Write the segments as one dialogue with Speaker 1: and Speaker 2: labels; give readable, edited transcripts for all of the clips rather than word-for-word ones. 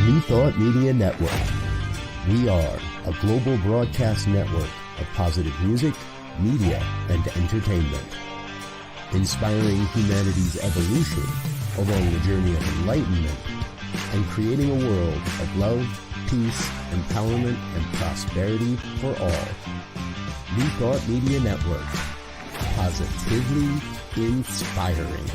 Speaker 1: New Thought Media Network. We are a global broadcast network of positive music, media, and entertainment, inspiring humanity's evolution along the journey of enlightenment and creating a world of love, peace, empowerment, and prosperity for all. New Thought Media Network. Positively inspiring.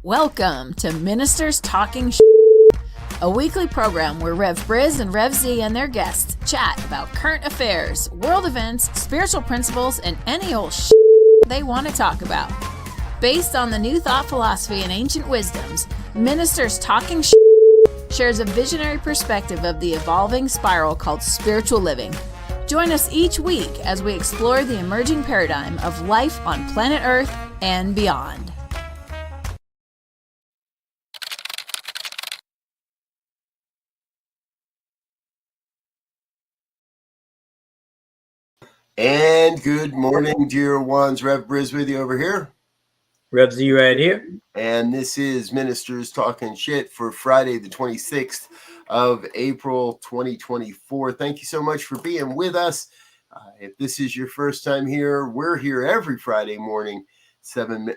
Speaker 2: Welcome to Ministers Talking a weekly program where Rev Briz and Rev Z and their guests chat about current affairs, world events, spiritual principles, and any old they want to talk about. Based on the New Thought philosophy and ancient wisdoms, Ministers Talking shares a visionary perspective of the evolving spiral called spiritual living. Join us each week as we explore the emerging paradigm of life on planet Earth and beyond.
Speaker 3: And good morning, dear ones. Rev Briz with you over here.
Speaker 4: Rev Z right here.
Speaker 3: And this is Ministers Talking Shit for Friday, the 26th of April, 2024. Thank you so much for being with us. If this is your first time here, we're here every Friday morning, 7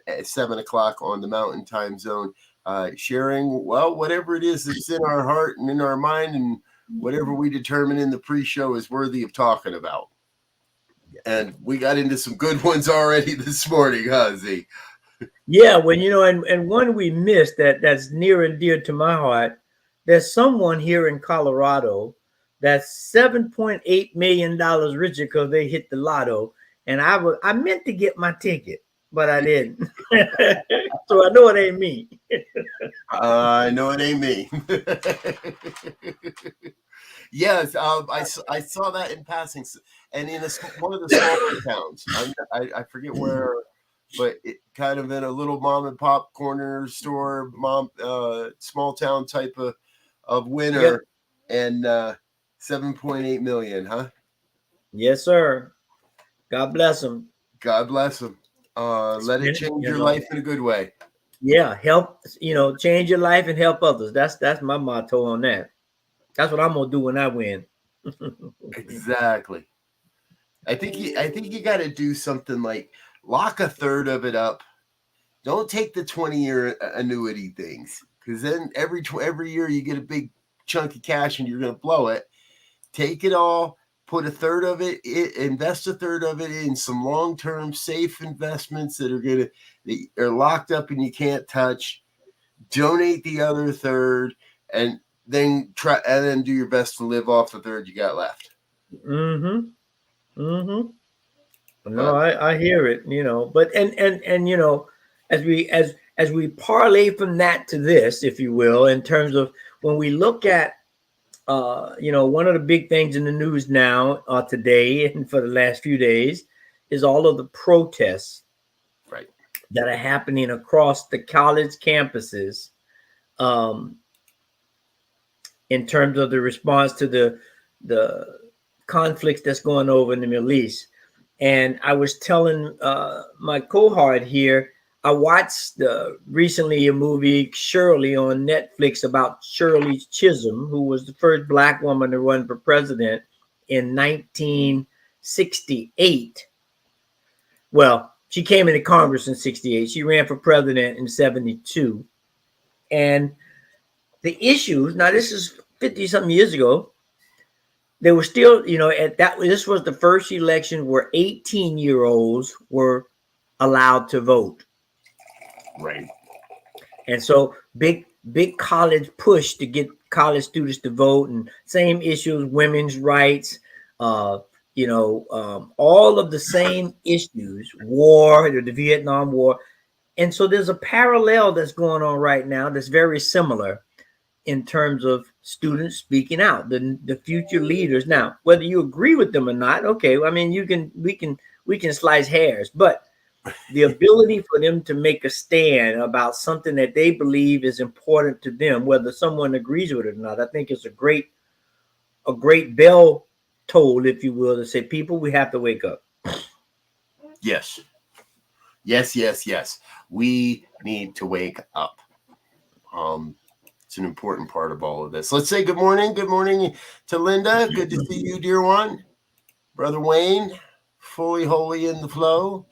Speaker 3: o'clock on the Mountain Time Zone, sharing, well, whatever it is that's in our heart and in our mind and whatever we determine in the pre-show is worthy of talking about. And we got into some good ones already this morning, huh, Z?
Speaker 4: Yeah, well, and one we missed that's near and dear to my heart. There's someone here in Colorado that's $7.8 million richer because they hit the lotto. And I meant to get my ticket, but I didn't. So I know it ain't me.
Speaker 3: I know it ain't me. Yes, I saw that in passing, and in one of the smaller towns. I forget where, but it kind of in a little mom and pop corner store, small town type of winner, yep. And 7.8 million, huh?
Speaker 4: Yes, sir. God bless him.
Speaker 3: God bless him. Let it change your life in a good way.
Speaker 4: Yeah, help. Change your life and help others. That's my motto on that. That's what I'm gonna do when I win.
Speaker 3: Exactly. I think you got to do something like lock a third of it up. Don't take the 20-year annuity things, because then every year you get a big chunk of cash and you're gonna blow it. Take it all, put a third of it, invest a third of it in some long-term safe investments that are locked up and you can't touch. Donate the other third, and then do your best to live off the third you got left.
Speaker 4: No, I hear it, but and as we parlay from that to this, if you will, in terms of when we look at one of the big things in the news now today and for the last few days is all of the protests
Speaker 3: right
Speaker 4: that are happening across the college campuses in terms of the response to the conflicts that's going over in the Middle East. And I was telling my cohort here, I watched recently a movie, Shirley, on Netflix about Shirley Chisholm, who was the first Black woman to run for president in 1968. Well, she came into Congress in 68. She ran for president in 72. And the issues, now this is 50-something years ago, they were still, this was the first election where 18-year-olds were allowed to vote.
Speaker 3: Right.
Speaker 4: And so big college push to get college students to vote, and same issues, women's rights, all of the same issues, war, the Vietnam War. And so there's a parallel that's going on right now that's very similar in terms of students speaking out, the future leaders. Now, whether you agree with them or not, okay, I mean, we can slice hairs, but the ability for them to make a stand about something that they believe is important to them, whether someone agrees with it or not, I think it's a great bell toll, if you will, to say, people, we have to wake up.
Speaker 3: Yes. Yes, yes, yes. We need to wake up. It's an important part of all of this. Let's say good morning. Good morning to Linda. Good to see you, dear one. Brother Wayne, fully holy in the flow.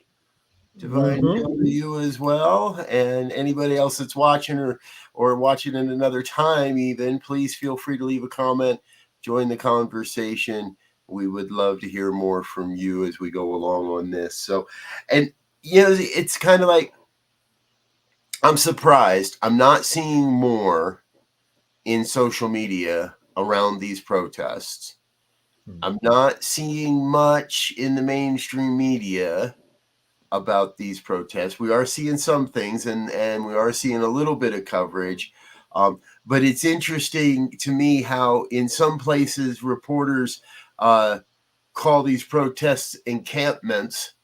Speaker 3: Divine hail to you as well. And anybody else that's watching or watching in another time, even, please feel free to leave a comment, join the conversation. We would love to hear more from you as we go along on this. So, and it's kind of like, I'm surprised I'm not seeing more in social media around these protests. I'm not seeing much in the mainstream media about these protests. We are seeing some things, and we are seeing a little bit of coverage. But it's interesting to me how in some places reporters call these protests encampments,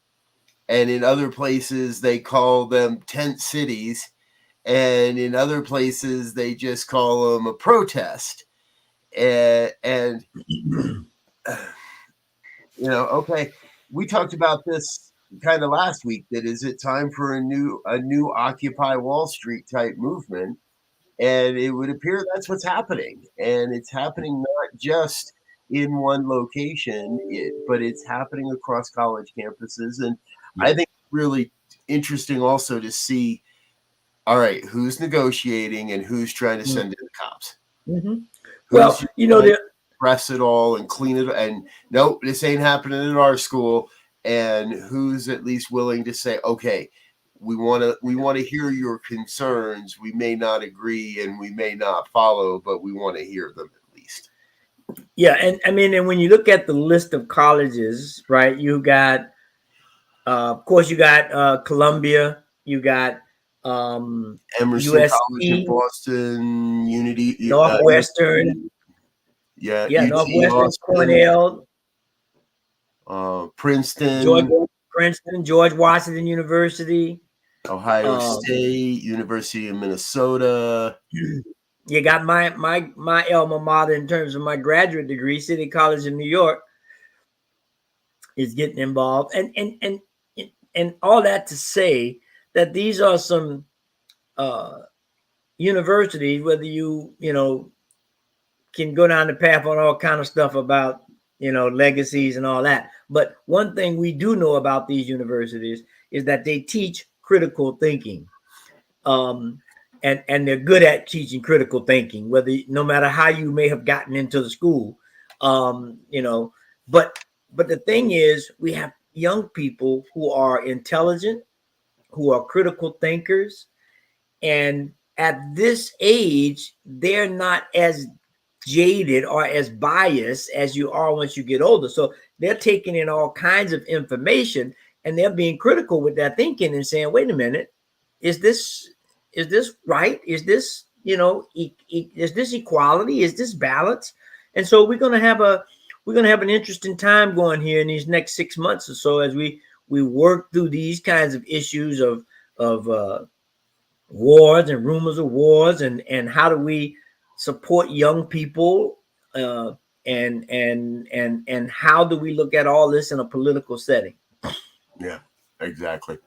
Speaker 3: and in other places they call them tent cities, and in other places they just call them a protest. And okay, we talked about this kind of last week, that is it time for a new Occupy Wall Street type movement, and it would appear that's what's happening, and it's happening not just in one location, but it's happening across college campuses. And I think it's really interesting also to see, all right, who's negotiating and who's trying to send in the cops.
Speaker 4: Well,
Speaker 3: press it all and clean it, and nope, this ain't happening at our school. And who's at least willing to say, okay, we want to hear your concerns. We may not agree and we may not follow, but we want to hear them at least.
Speaker 4: Yeah, and I mean, and when you look at the list of colleges, right? You got, of course, you got Columbia, you got
Speaker 3: Emerson
Speaker 4: USC,
Speaker 3: College in Boston, Unity,
Speaker 4: Northwestern. Northwestern, Cornell,
Speaker 3: Princeton,
Speaker 4: George Washington University,
Speaker 3: Ohio State, University of Minnesota.
Speaker 4: You got my alma mater in terms of my graduate degree, City College in New York, is getting involved, and all that to say that these are some universities, whether you can go down the path on all kind of stuff about legacies and all that. But one thing we do know about these universities is that they teach critical thinking, and they're good at teaching critical thinking, no matter how you may have gotten into the school, But the thing is, we have young people who are intelligent, who are critical thinkers, and at this age, they're not as jaded or as biased as you are once you get older. So they're taking in all kinds of information, and they're being critical with their thinking and saying, wait a minute, is this right? Is this, is this equality? Is this balance? And so we're going to have an interesting time going here in these next 6 months or so, as we work through these kinds of issues of wars and rumors of wars, and how do we support young people, and how do we look at all this in a political setting?
Speaker 3: Yeah, exactly.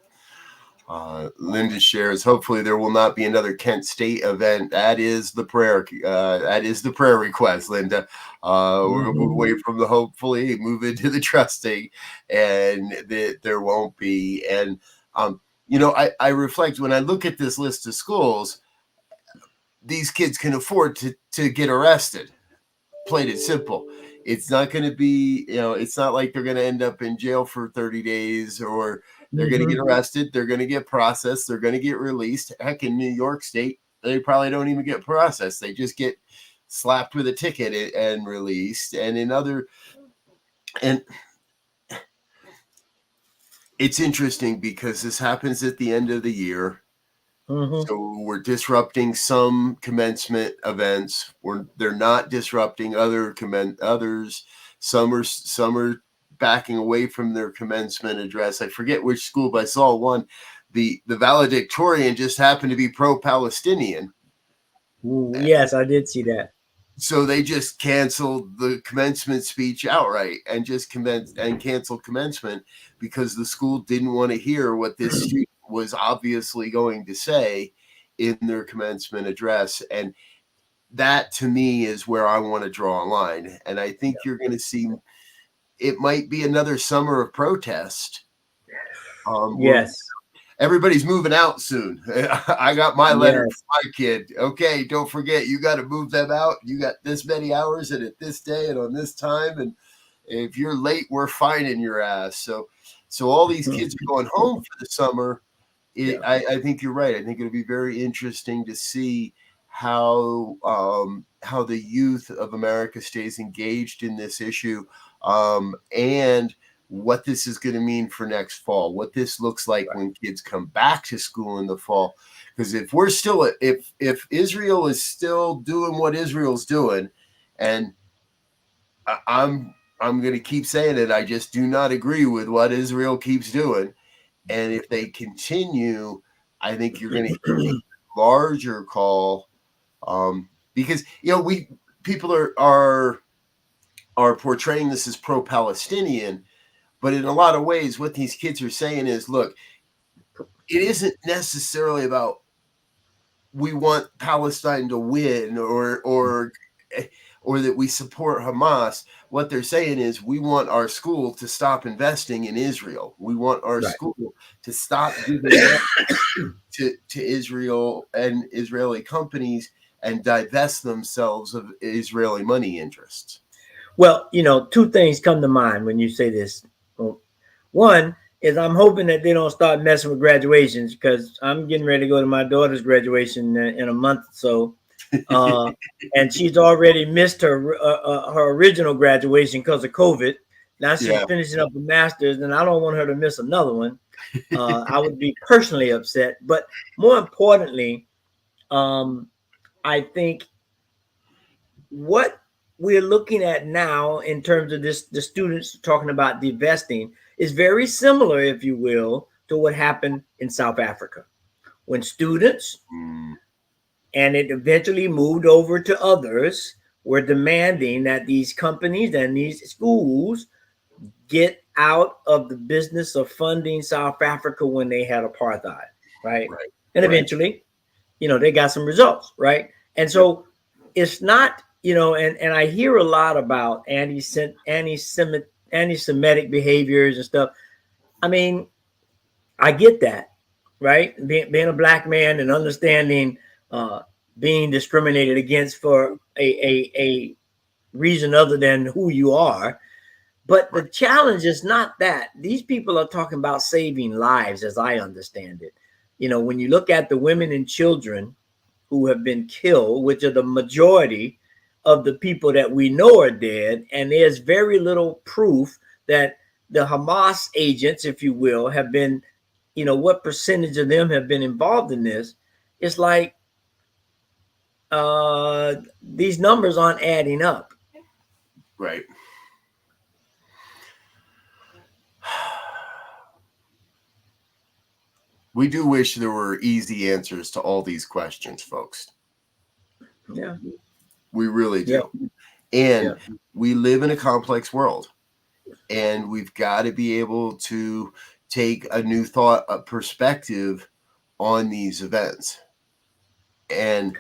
Speaker 3: Linda shares, hopefully there will not be another Kent State event. That is the prayer. That is the prayer request, Linda. We're going to move away from the hopefully, move into the trusting, and there won't be. And I reflect when I look at this list of schools, these kids can afford to get arrested. Plain and simple. It's not going to be, it's not like they're going to end up in jail for 30 days, or they're going to get arrested. They're going to get processed. They're going to get released. Heck, in New York State, they probably don't even get processed. They just get slapped with a ticket and released. And and it's interesting because this happens at the end of the year. So we're disrupting some commencement events. They're not disrupting others. Some are backing away from their commencement address. I forget which school, but I saw one. The valedictorian just happened to be pro-Palestinian.
Speaker 4: Yes, I did see that.
Speaker 3: So they just canceled the commencement speech outright and just canceled commencement because the school didn't want to hear what this student was obviously going to say in their commencement address. And that to me is where I want to draw a line. And I think you're going to see it might be another summer of protest.
Speaker 4: Yes.
Speaker 3: Everybody's moving out soon. I got my letter
Speaker 4: Yes.
Speaker 3: from my kid. Okay, don't forget, you got to move them out. You got this many hours and at this day and on this time. And if you're late, we're fining your ass. So all these kids are going home for the summer. I think you're right. I think it'll be very interesting to see how the youth of America stays engaged in this issue, and what this is going to mean for next fall, what this looks like when kids come back to school in the fall. Because if we're still, if Israel is still doing what Israel's doing, and I'm going to keep saying it, I just do not agree with what Israel keeps doing. And if they continue, I think you're going to hear a larger call, because people are portraying this as pro-Palestinian. But in a lot of ways, what these kids are saying is, look, it isn't necessarily about we want Palestine to win or that we support Hamas. What they're saying is we want our school to stop investing in Israel. We want our school to stop giving to Israel and Israeli companies and divest themselves of Israeli money interests.
Speaker 4: Well, two things come to mind when you say this. One is I'm hoping that they don't start messing with graduations, because I'm getting ready to go to my daughter's graduation in a month or so. And she's already missed her original graduation because of COVID. Now she's finishing up a master's, and I don't want her to miss another one. I would be personally upset. But more importantly, I think what we're looking at now in terms of the students talking about divesting is very similar, if you will, to what happened in South Africa when students, and it eventually moved over to others, were demanding that these companies and these schools get out of the business of funding South Africa when they had apartheid, right? And eventually, they got some results, right? And so it's not, and I hear a lot about anti-Semitic behaviors and stuff. I mean, I get that, right? Being a black man and understanding being discriminated against for a reason other than who you are. But the challenge is not that. These people are talking about saving lives, as I understand it. When you look at the women and children who have been killed, which are the majority of the people that we know are dead, and there's very little proof that the Hamas agents, if you will, have been, what percentage of them have been involved in this. It's like these numbers aren't adding up.
Speaker 3: Right. We do wish there were easy answers to all these questions, folks.
Speaker 4: Yeah.
Speaker 3: We really do. And we live in a complex world, and we've got to be able to take a new thought, a perspective on these events. And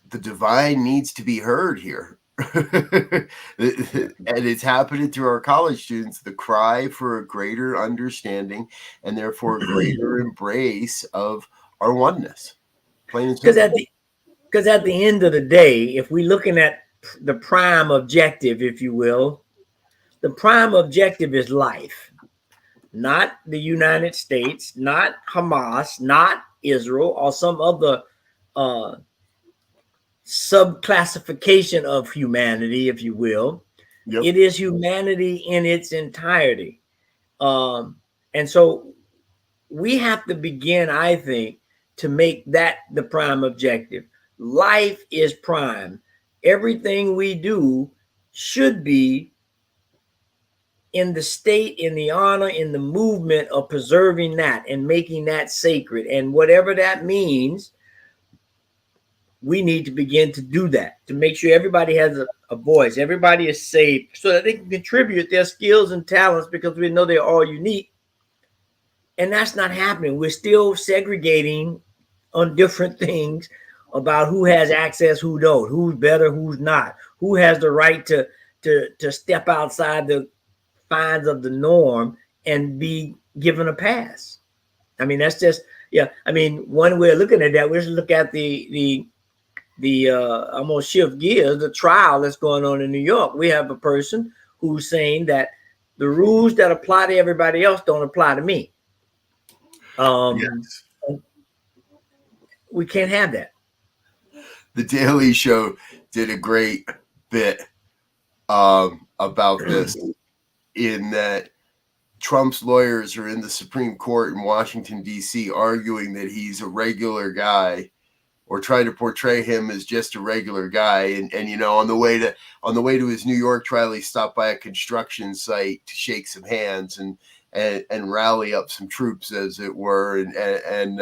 Speaker 3: the divine needs to be heard here. And it's happening through our college students, the cry for a greater understanding and therefore a greater embrace of our oneness.
Speaker 4: Because at the end of the day, if we're looking at the prime objective, if you will, the prime objective is life, not the United States, not Hamas, not Israel, or some other subclassification of humanity, if you will. It is humanity in its entirety. And so we have to begin, I think, to make that the prime objective. Life is prime. Everything we do should be in the state, in the honor, in the movement of preserving that and making that sacred. And whatever that means, we need to begin to do that, to make sure everybody has a voice, everybody is safe, so that they can contribute their skills and talents, because we know they're all unique. And that's not happening. We're still segregating on different things about who has access, who don't, who's better, who's not, who has the right to step outside the fines of the norm and be given a pass. I mean, that's just, yeah. I mean, one way of looking at that, we just look at the I'm gonna shift gears, the trial that's going on in New York. We have a person who's saying that the rules that apply to everybody else don't apply to me.
Speaker 3: Yes.
Speaker 4: We can't have that.
Speaker 3: The Daily Show did a great bit about this, in that Trump's lawyers are in the Supreme Court in Washington, D.C., arguing that he's a regular guy, or trying to portray him as just a regular guy. And you know, on the way to his New York trial, he stopped by a construction site to shake some hands and rally up some troops, as it were, and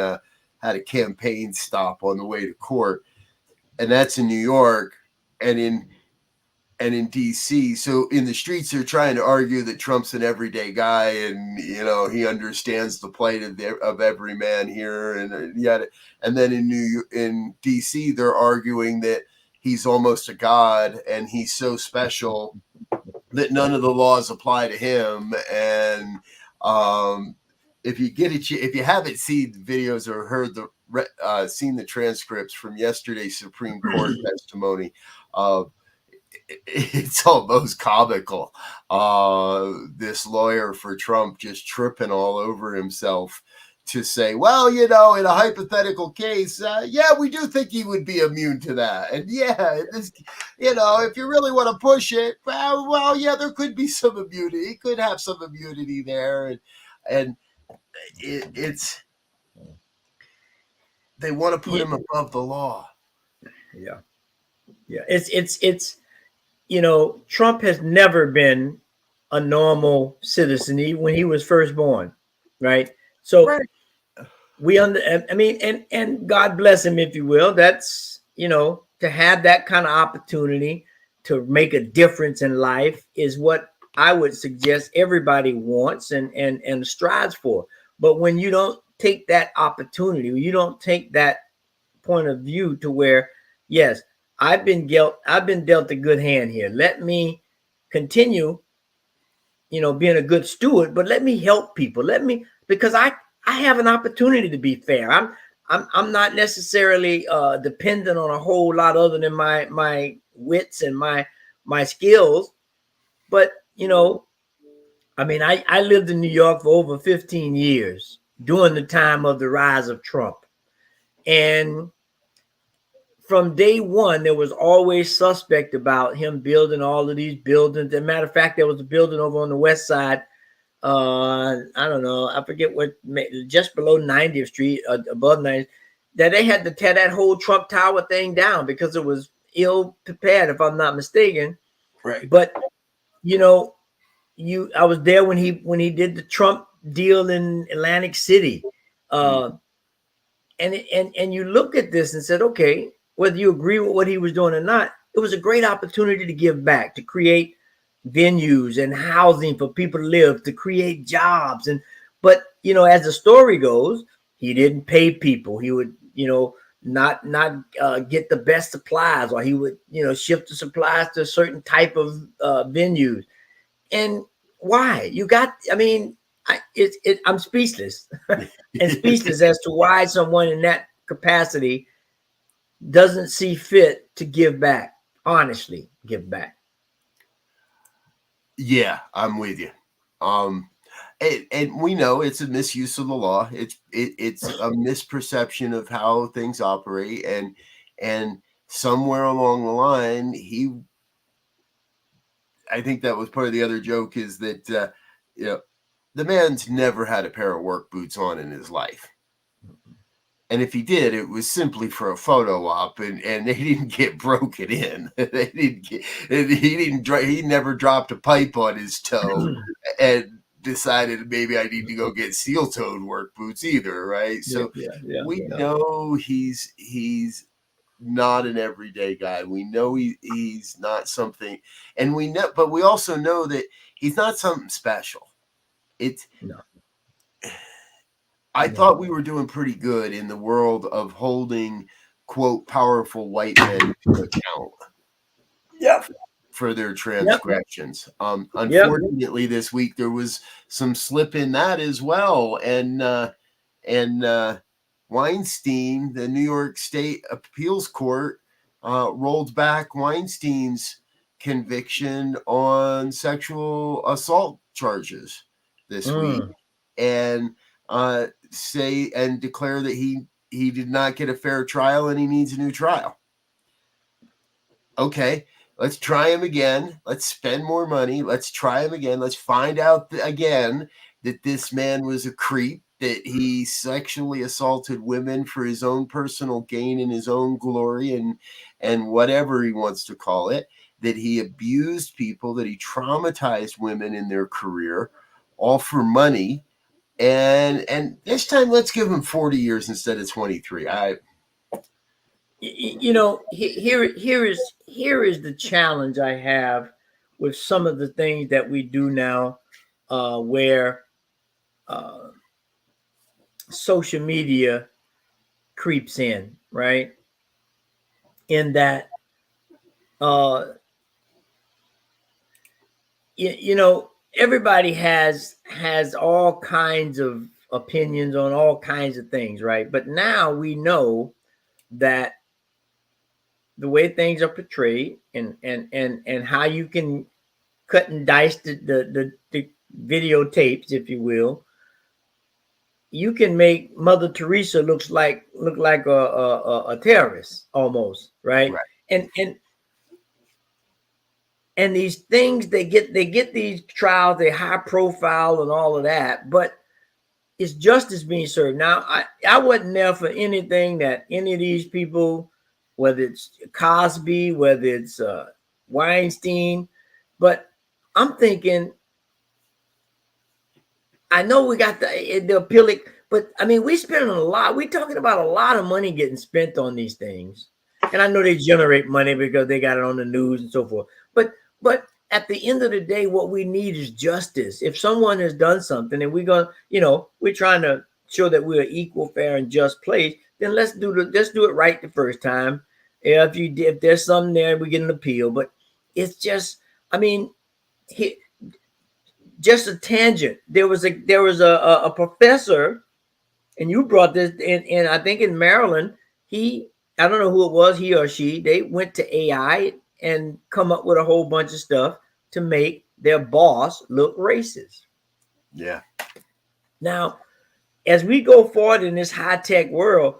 Speaker 3: had a campaign stop on the way to court. And that's in New York, and in DC. So in the streets, they're trying to argue that Trump's an everyday guy, and you know, he understands the plight of every man here, and yet, and then in DC, they're arguing that he's almost a god, and he's so special that none of the laws apply to him. And if you haven't seen videos or heard seen the transcripts from yesterday's Supreme Court testimony, it's almost comical. This lawyer for Trump just tripping all over himself to say, well, you know, in a hypothetical case, yeah, we do think he would be immune to that. And yeah, you know, if you really want to push it, well, yeah, there could be some immunity. He could have some immunity there. And it's, they want to put him above the law.
Speaker 4: Yeah. Yeah. It's, you know, Trump has never been a normal citizen when he was first born. Right. So right. And God bless him, if you will. That's, you know, to have that kind of opportunity to make a difference in life is what I would suggest everybody wants and strives for. But when you don't take that opportunity, you don't take that point of view to where, yes, I've been dealt a good hand here. Let me continue, you know, being a good steward, but let me help people. Because I have an opportunity to be fair. I'm not necessarily dependent on a whole lot other than my wits and my skills. But, you know, I mean, I lived in New York for over 15 years during the time of the rise of Trump. And from day one, there was always suspect about him building all of these buildings. As a matter of fact, there was a building over on the west side. I don't know. I forget what, just below 90th Street, above 90th, that they had to tear that whole Trump Tower thing down because it was ill prepared, if I'm not mistaken.
Speaker 3: Right.
Speaker 4: But, you know, I was there when he did the Trump deal in Atlantic City. And you look at this and said, okay, whether you agree with what he was doing or not, it was a great opportunity to give back, to create venues and housing for people to live, to create jobs. But, you know, as the story goes, he didn't pay people. He would, you know, not get the best supplies, or he would, you know, shift the supplies to a certain type of venues. And why? I'm speechless and speechless as to why someone in that capacity doesn't see fit to give back, honestly give back.
Speaker 3: Yeah, I'm with you. And we know it's a misuse of the law. It's a misperception of how things operate, and somewhere along the line, I think that was part of the other joke, is that you know, the man's never had a pair of work boots on in his life. And if he did, it was simply for a photo op, and they didn't get broken in. He never dropped a pipe on his toe and decided maybe I need to go get steel-toed work boots either, right? So we know he's not an everyday guy. We know he's not something, and but we also know that he's not something special. I thought we were doing pretty good in the world of holding, quote, powerful white men to account.
Speaker 4: Yep.
Speaker 3: For their transgressions. Unfortunately, this week there was some slip in that as well, and Weinstein, the New York State Appeals Court, rolled back Weinstein's conviction on sexual assault charges this week, and declare that he did not get a fair trial and he needs a new trial. Okay. Let's try him again. Let's spend more money. Let's try him again. Let's find out again that this man was a creep, that he sexually assaulted women for his own personal gain and his own glory and whatever he wants to call it, that he abused people, that he traumatized women in their career, all for money. And this time, let's give him 40 years instead of 23.
Speaker 4: You know, here is the challenge I have with some of the things that we do now, where social media creeps in, right? In that, you know, everybody has all kinds of opinions on all kinds of things, right? But now we know that the way things are portrayed and how you can cut and dice the videotapes, if you will, you can make Mother Teresa look like a terrorist almost, right? And these things they get these trials, they high profile and all of that, but it's justice being served. Now, I wasn't there for anything that any of these people, whether it's Cosby, whether it's Weinstein, but I'm thinking, I know we got the appealing, but I mean, we're talking about a lot of money getting spent on these things. And I know they generate money because they got it on the news and so forth. But at the end of the day, what we need is justice. If someone has done something and we're trying to show that we're equal, fair, and just place, then let's do it right the first time. If there's something there, we get an appeal. But it's just, I mean, just a tangent. There was a professor, and you brought this in I think in Maryland. I don't know who it was, he or she. They went to AI and come up with a whole bunch of stuff to make their boss look racist.
Speaker 3: Yeah.
Speaker 4: Now, as we go forward in this high-tech world,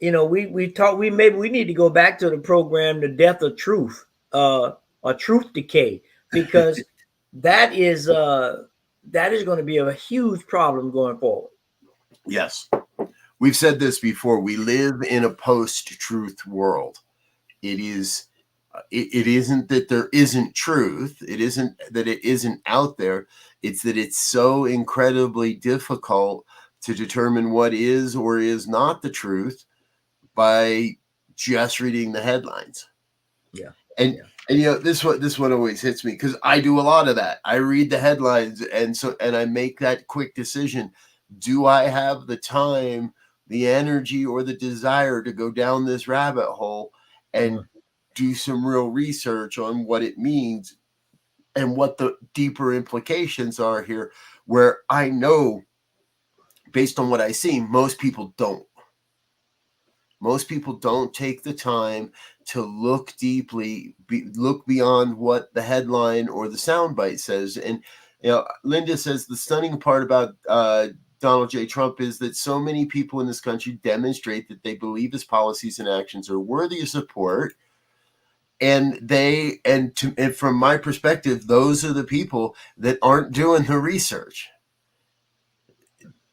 Speaker 4: we need to go back to the program, The Death of Truth, or Truth Decay, because that is going to be a huge problem going forward.
Speaker 3: Yes. We've said this before. We live in a post-truth world. It isn't that there isn't truth. It isn't that it isn't out there. It's that it's so incredibly difficult to determine what is or is not the truth by just reading the headlines.
Speaker 4: Yeah.
Speaker 3: And this one always hits me because I do a lot of that. I read the headlines and I make that quick decision. Do I have the time, the energy, or the desire to go down this rabbit hole and do some real research on what it means and what the deeper implications are here, where I know, based on what I see, most people don't. Most people don't take the time to look deeply, look beyond what the headline or the soundbite says. And Linda says the stunning part about Donald J. Trump is that so many people in this country demonstrate that they believe his policies and actions are worthy of support. And from my perspective, those are the people that aren't doing the research,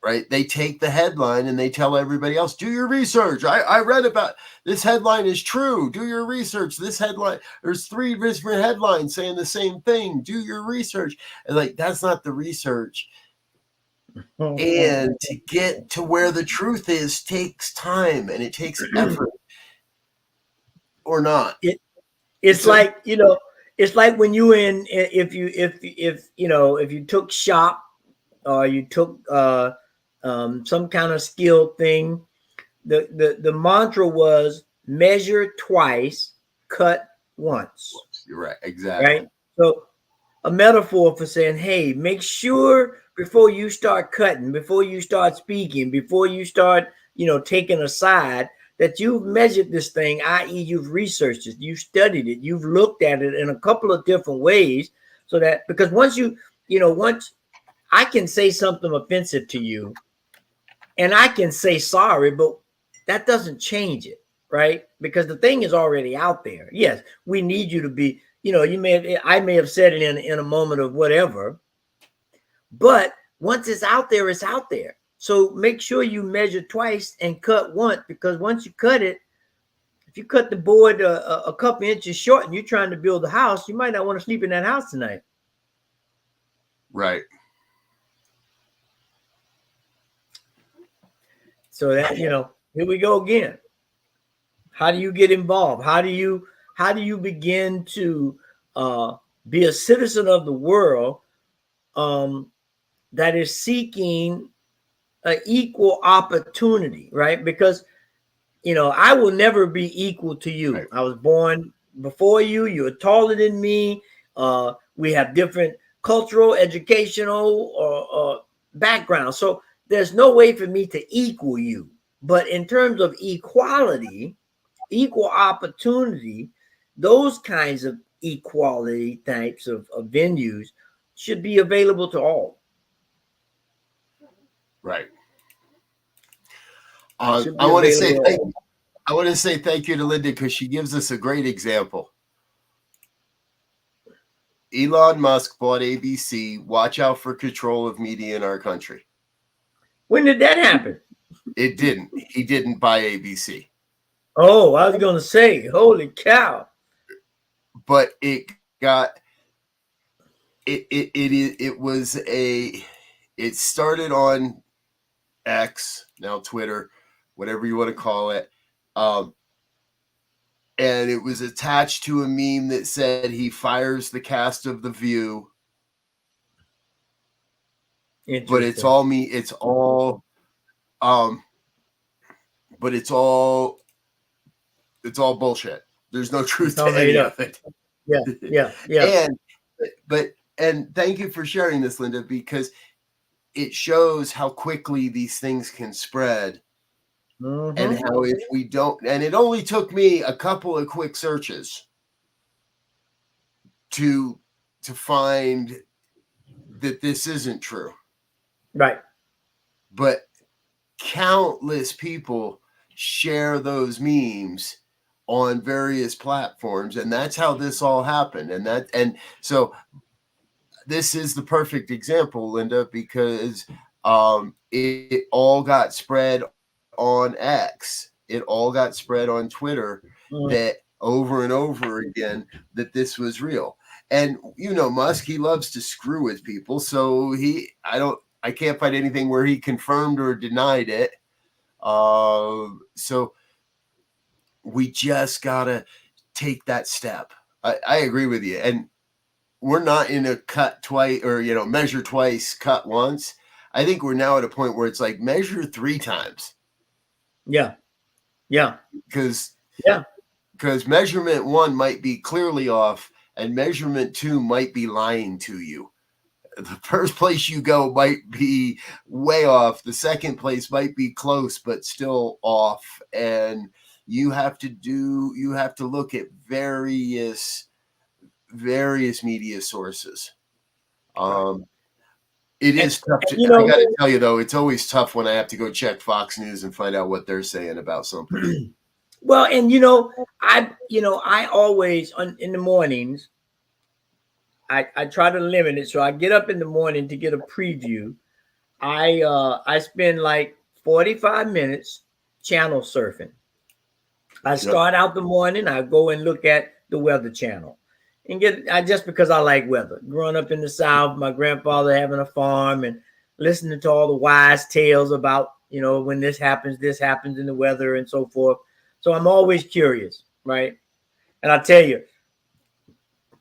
Speaker 3: right? They take the headline and they tell everybody else, do your research. I read about this headline is true. Do your research. This headline, there's 3 different headlines saying the same thing. Do your research. And that's not the research. And to get to where the truth is takes time and it takes effort or not.
Speaker 4: It's like when you if you took shop or you took some kind of skill thing. The mantra was measure twice, cut once.
Speaker 3: You're right. Exactly.
Speaker 4: Right. So a metaphor for saying, hey, make sure before you start cutting, before you start speaking, before you start, taking a side, that you've measured this thing, i.e. you've researched it, you've studied it, you've looked at it in a couple of different ways, so that, because once I can say something offensive to you and I can say sorry, but that doesn't change it, right? Because the thing is already out there. Yes, we need you to be, I may have said it in a moment of whatever, but once it's out there, it's out there. So make sure you measure twice and cut once, because once you cut it, if you cut the board a couple inches short and you're trying to build a house, you might not want to sleep in that house tonight.
Speaker 3: Right.
Speaker 4: So that, here we go again. How do you get involved? How do you begin to be a citizen of the world that is seeking an equal opportunity, right? Because, I will never be equal to you. Right. I was born before you. You're taller than me. We have different cultural, educational, or backgrounds. So there's no way for me to equal you. But in terms of equality, equal opportunity, those kinds of equality types of venues should be available to all.
Speaker 3: Right. I want to say thank you to Linda, because she gives us a great example. Elon Musk bought ABC. Watch out for control of media in our country.
Speaker 4: When did that happen?
Speaker 3: It didn't. He didn't buy ABC.
Speaker 4: Oh, I was going to say, holy cow.
Speaker 3: But it started on X, now Twitter, whatever you want to call it. And it was attached to a meme that said he fires the cast of The View. But it's all me. It's all, but it's all bullshit. There's no truth to any of it.
Speaker 4: Yeah.
Speaker 3: And thank you for sharing this, Linda, because it shows how quickly these things can spread. Mm-hmm. And how if we don't, and it only took me a couple of quick searches to find that this isn't true.
Speaker 4: Right.
Speaker 3: But countless people share those memes on various platforms, and that's how this all happened. And so this is the perfect example, Linda, because it all got spread on X. It all got spread on Twitter, that over and over again, that this was real. And Musk, he loves to screw with people. So I can't find anything where he confirmed or denied it. So we just gotta take that step. I agree with you. And we're not in a cut twice or, measure twice, cut once. I think we're now at a point where it's like measure 3 times.
Speaker 4: Yeah.
Speaker 3: Because measurement 1 might be clearly off and measurement 2 might be lying to you. The first place you go might be way off. The second place might be close, but still off. And you have to look at various media sources. It is tough. I got to tell you, though, it's always tough when I have to go check Fox News and find out what they're saying about something.
Speaker 4: Well, and I always in the mornings, I try to limit it. So I get up in the morning to get a preview. I spend like 45 minutes channel surfing. I start out the morning. I go and look at the Weather Channel. And just because I like weather. Growing up in the South, my grandfather having a farm and listening to all the wise tales about, when this happens in the weather and so forth. So I'm always curious, right? And I tell you,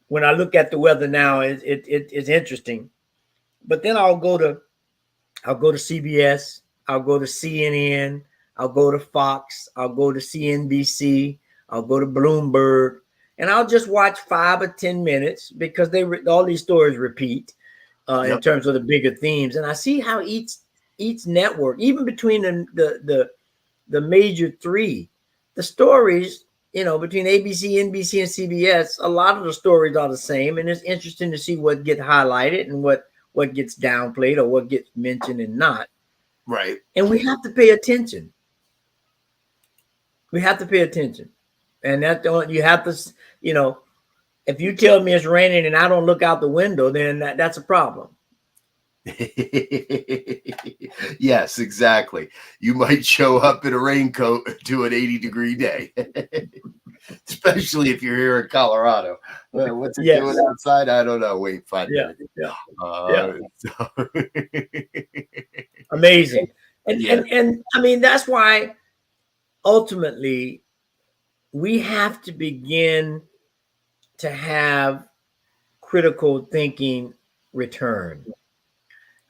Speaker 4: when I look at the weather now, it's interesting. But then I'll go to CBS I'll go to CNN, I'll go to Fox, I'll go to CNBC, I'll go to Bloomberg, and I'll just watch 5 or 10 minutes because all these stories repeat in terms of the bigger themes, and I see how each network, even between the major three, the stories, between ABC, NBC, and CBS, a lot of the stories are the same, and it's interesting to see what gets highlighted and what gets downplayed or what gets mentioned and not.
Speaker 3: Right.
Speaker 4: And we have to pay attention. We have to pay attention. And you have to, if you tell me it's raining and I don't look out the window, then that's a problem.
Speaker 3: Yes, exactly. You might show up in a raincoat to an 80-degree day, especially if you're here in Colorado. What's it doing outside? I don't know. Wait 5 minutes.
Speaker 4: Amazing. And I mean, that's why ultimately we have to begin to have critical thinking return.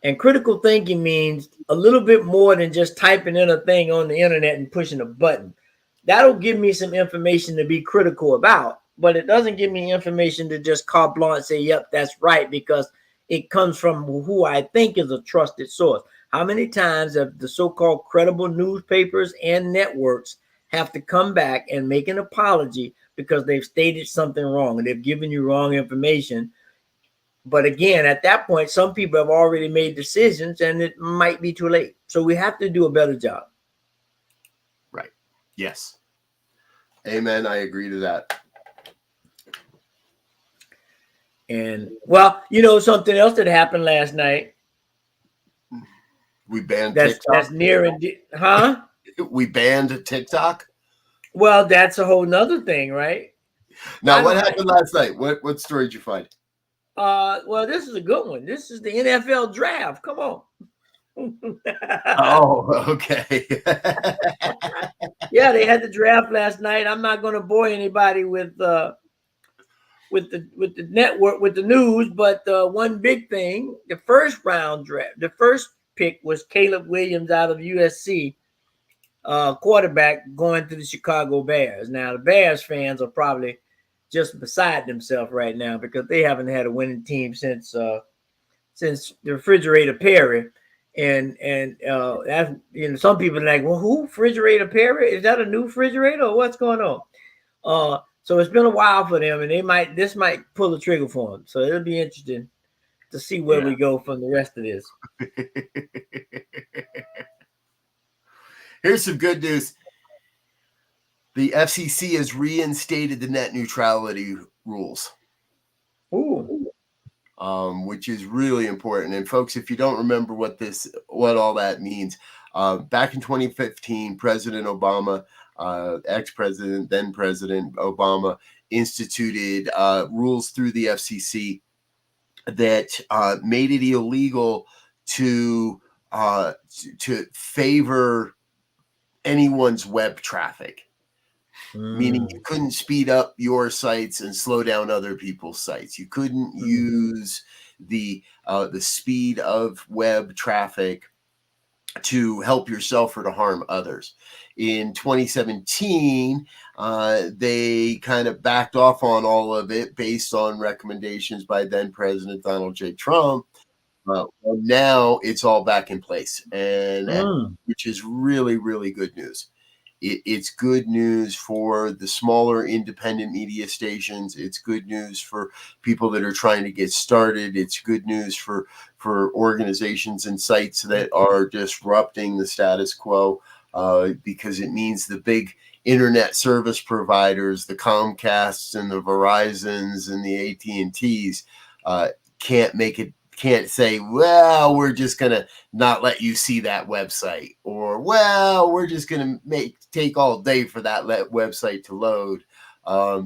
Speaker 4: And critical thinking means a little bit more than just typing in a thing on the internet and pushing a button. That'll give me some information to be critical about, but it doesn't give me information to just carte blanche say, yep, that's right, because it comes from who I think is a trusted source. How many times have the so-called credible newspapers and networks have to come back and make an apology because they've stated something wrong and they've given you wrong information? But again, at that point, some people have already made decisions and it might be too late. So we have to do a better job.
Speaker 3: Right. Yes. Amen. I agree to that.
Speaker 4: And well, something else that happened last night.
Speaker 3: We banned TikTok.
Speaker 4: That's near and huh?
Speaker 3: We banned TikTok.
Speaker 4: Well, that's a whole nother thing, right?
Speaker 3: Now, what happened last night? What story did you find?
Speaker 4: Well, this is a good one. This is the NFL draft. Come on.
Speaker 3: Oh, okay.
Speaker 4: Yeah, they had the draft last night. I'm not going to bore anybody with the network, with the news, but one big thing, the first round draft, the first pick was Caleb Williams out of USC, quarterback, going to the Chicago Bears. Now, the Bears fans are probably just beside themselves right now because they haven't had a winning team since the Refrigerator Perry. And that's, some people are like, well, who? Refrigerator Perry? Is that a new refrigerator or what's going on? So it's been a while for them, and this might pull the trigger for them. So it'll be interesting to see where we go from the rest of this.
Speaker 3: Here's some good news. The FCC has reinstated the net neutrality rules.
Speaker 4: Ooh.
Speaker 3: Which is really important. And folks, if you don't remember what all that means, back in 2015, President Obama, ex-president, then President Obama, instituted rules through the FCC that made it illegal to favor anyone's web traffic. Meaning you couldn't speed up your sites and slow down other people's sites. You couldn't use the speed of web traffic to help yourself or to harm others. In 2017, they kind of backed off on all of it based on recommendations by then President Donald J. Trump. Well, now it's all back in place, and which is really, really good news. It's good news for the smaller independent media stations. It's good news for people that are trying to get started. It's good news for organizations and sites that are disrupting the status quo, because it means the big internet service providers, the Comcasts and the Verizons and the AT&Ts, can't say, well, we're just going to not let you see that website, or, well, we're just going to take all day for that website to load.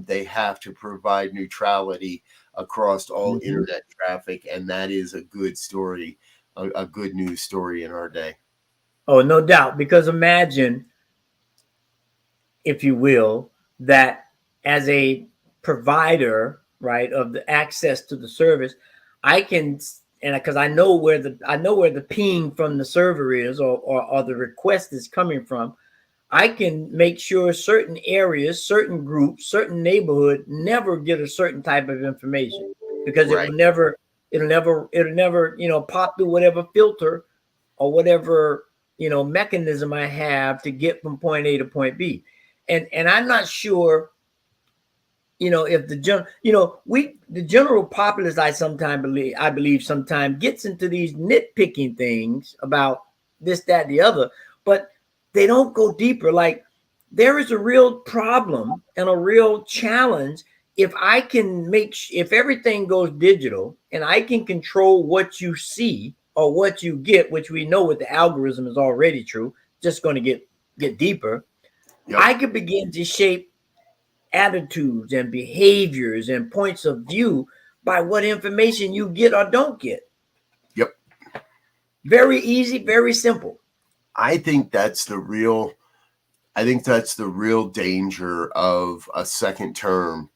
Speaker 3: They have to provide neutrality across all internet traffic, and that is a good story, a good news story in our day.
Speaker 4: Oh, no doubt, because imagine, if you will, that as a provider, right, of the access to the service, I can because I know where the ping from the server is, or the request is coming from, I can make sure certain areas, certain groups, certain neighborhood never get a certain type of information, because
Speaker 3: Right.
Speaker 4: it'll never, pop through whatever filter or whatever, mechanism I have to get from point A to point B. And I'm not sure, if the general populace, I believe sometimes gets into these nitpicking things about this, that, the other, but they don't go deeper. Like, there is a real problem and a real challenge if if everything goes digital and I can control what you see or what you get, which we know with the algorithm is already true, just going to get deeper.
Speaker 3: Yep.
Speaker 4: I could begin to shape attitudes and behaviors and points of view by what information you get or don't get.
Speaker 3: Yep.
Speaker 4: Very easy, very simple.
Speaker 3: I think that's the real danger of a second term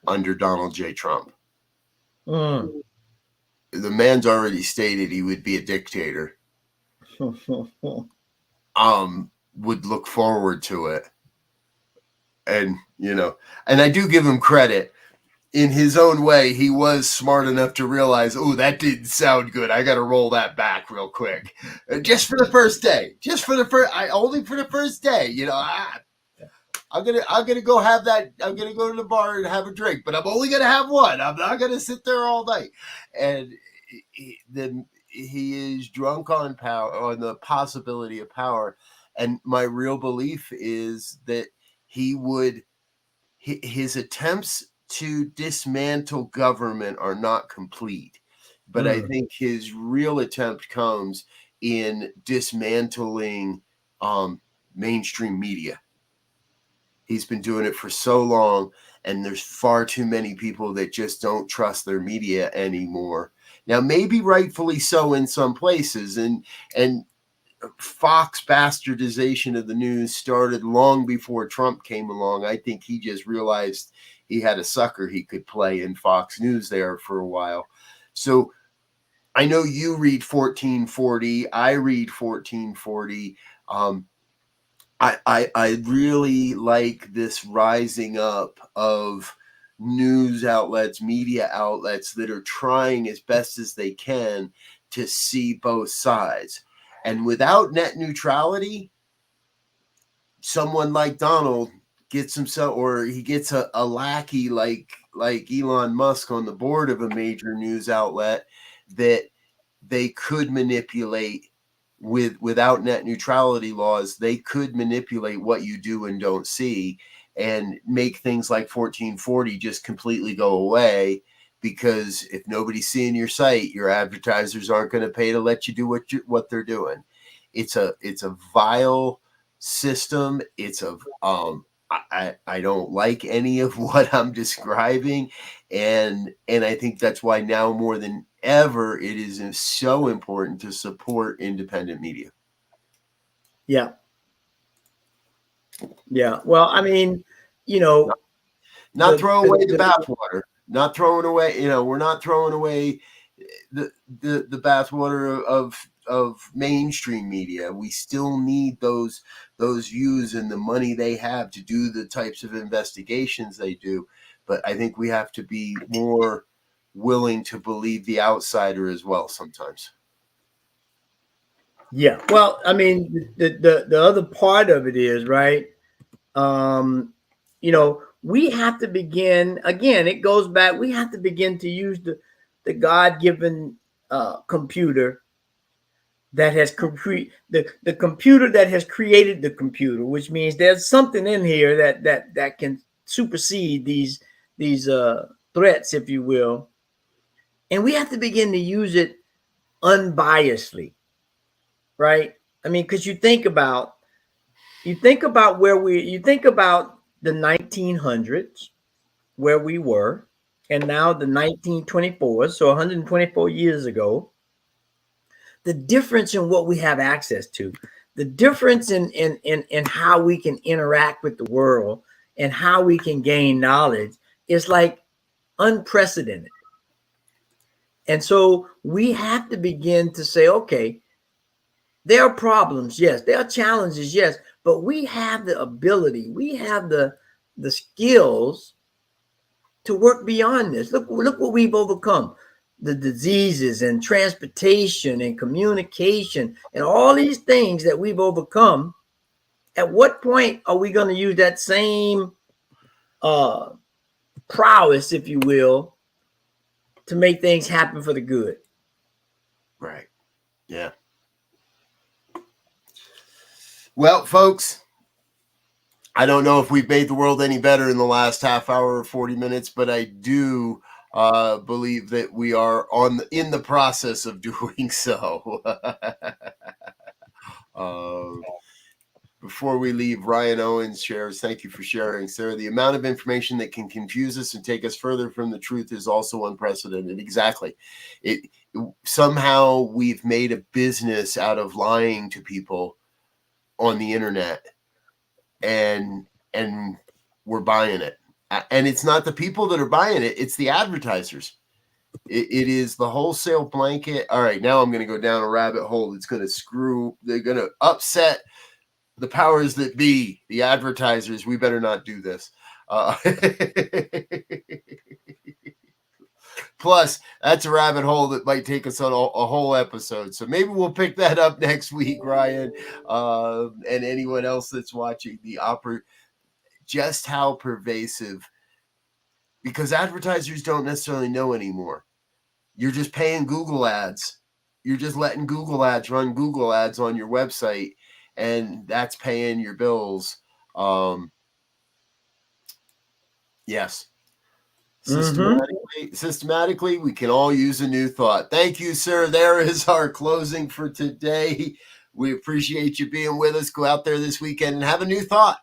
Speaker 3: under Donald J. Trump. The man's already stated he would be a dictator. Would look forward to it. And, and I do give him credit. In his own way, he was smart enough to realize, oh, that didn't sound good. I got to roll that back real quick. Just for the first day. Only for the first day. I'm gonna go have that. I'm gonna go to the bar and have a drink, but I'm only gonna have one. I'm not gonna sit there all night. And then he is drunk on power, on the possibility of power. And my real belief is that his attempts to dismantle government are not complete. But I think his real attempt comes in dismantling mainstream media. He's been doing it for so long, and there's far too many people that just don't trust their media anymore. Now, maybe rightfully so in some places, and Fox bastardization of the news started long before Trump came along. I think he just realized he had a sucker he could play in Fox News there for a while. So I know you read 1440. I read 1440. I really like this rising up of news outlets, media outlets that are trying as best as they can to see both sides. And without net neutrality, someone like Donald gets himself, or he gets a lackey like Elon Musk on the board of a major news outlet that they could manipulate without net neutrality laws. They could manipulate what you do and don't see and make things like 1440 just completely go away. Because if nobody's seeing your site, your advertisers aren't going to pay to let you do what they're doing. It's a vile system. I don't like any of what I'm describing, and I think that's why now more than ever it is so important to support independent media.
Speaker 4: Yeah. Well, I mean,
Speaker 3: not throw away the bathwater. Not throwing away, we're not throwing away the bathwater of mainstream media. We still need those views and the money they have to do the types of investigations they do. But I think we have to be more willing to believe the outsider as well sometimes.
Speaker 4: Yeah. Well, I mean, the other part of it is, right, we have to begin, again, it goes back, we have to begin to use the God-given computer that has the computer that has created the computer, which means there's something in here that can supersede these threats, if you will. And we have to begin to use it unbiasedly, right? I mean, because you think about the 1900s, where we were, and now the 1924, so 124 years ago, the difference in what we have access to, the difference in how we can interact with the world and how we can gain knowledge is like unprecedented. And so we have to begin to say, okay, there are problems, yes. There are challenges, yes. But we have the ability, we have the skills to work beyond this. Look what we've overcome. The diseases and transportation and communication and all these things that we've overcome. At what point are we going to use that same prowess, if you will, to make things happen for the good?
Speaker 3: Right. Yeah. Well, folks, I don't know if we've made the world any better in the last half hour or 40 minutes, but I do believe that we are in the process of doing so. Before we leave, Ryan Owens shares, thank you for sharing, sir. The amount of information that can confuse us and take us further from the truth is also unprecedented. Exactly. Somehow we've made a business out of lying to people on the internet, and we're buying it. And it's not the people that are buying it, it's the advertisers. It is the wholesale blanket. All right, now I'm going to go down a rabbit hole. It's going to they're going to upset the powers that be, the advertisers. We better not do this. Plus, that's a rabbit hole that might take us on a whole episode. So maybe we'll pick that up next week, Ryan, and anyone else that's watching just how pervasive, because advertisers don't necessarily know anymore. You're just paying Google ads. You're just letting Google ads run Google ads on your website, and that's paying your bills. Yes. Systematically, we can all use a new thought. Thank you, sir. There is our closing for today. We appreciate you being with us. Go out there this weekend and have a new thought.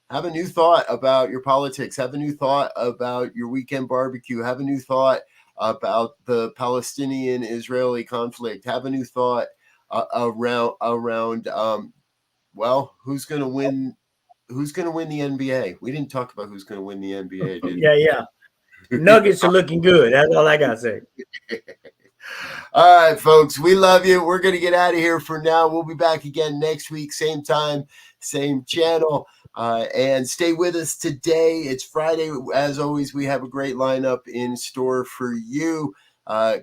Speaker 3: Have a new thought about your politics. Have a new thought about your weekend barbecue. Have a new thought about the Palestinian-Israeli conflict. Have a new thought around who's going to win? Who's going to win the NBA? We didn't talk about who's going to win the NBA, did we?
Speaker 4: Yeah. Nuggets are looking good. That's all I got to say.
Speaker 3: All right, folks, we love you. We're going to get out of here for now. We'll be back again next week, same time, same channel. And stay with us today. It's Friday. As always, we have a great lineup in store for you.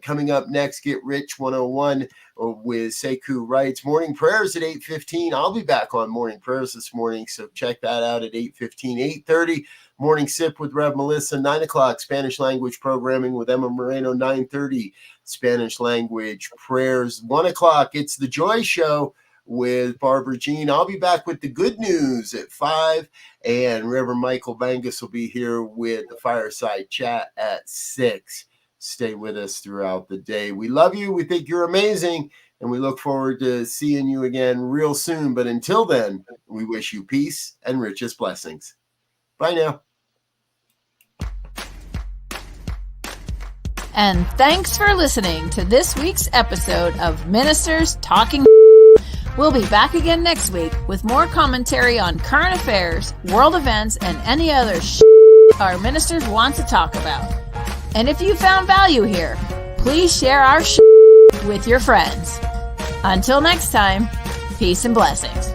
Speaker 3: Coming up next, Get Rich 101 with Sekou Writes. Morning prayers at 8:15. I'll be back on morning prayers this morning, so check that out at 8:15. 8:30, Morning Sip with Rev Melissa. 9 o'clock, Spanish language programming with Emma Moreno. 9:30, Spanish language prayers. 1 o'clock, it's the Joy Show with Barbara Jean. I'll be back with the good news at 5, and Reverend Michael Bangus will be here with the fireside chat at 6. Stay with us throughout the day. We love you. We think you're amazing, and we look forward to seeing you again real soon. But until then, we wish you peace and richest blessings. Bye now.
Speaker 2: And thanks for listening to this week's episode of Ministers Talking. We'll be back again next week with more commentary on current affairs, world events, and any other our ministers want to talk about. And if you found value here, please share our with your friends. Until next time, peace and blessings.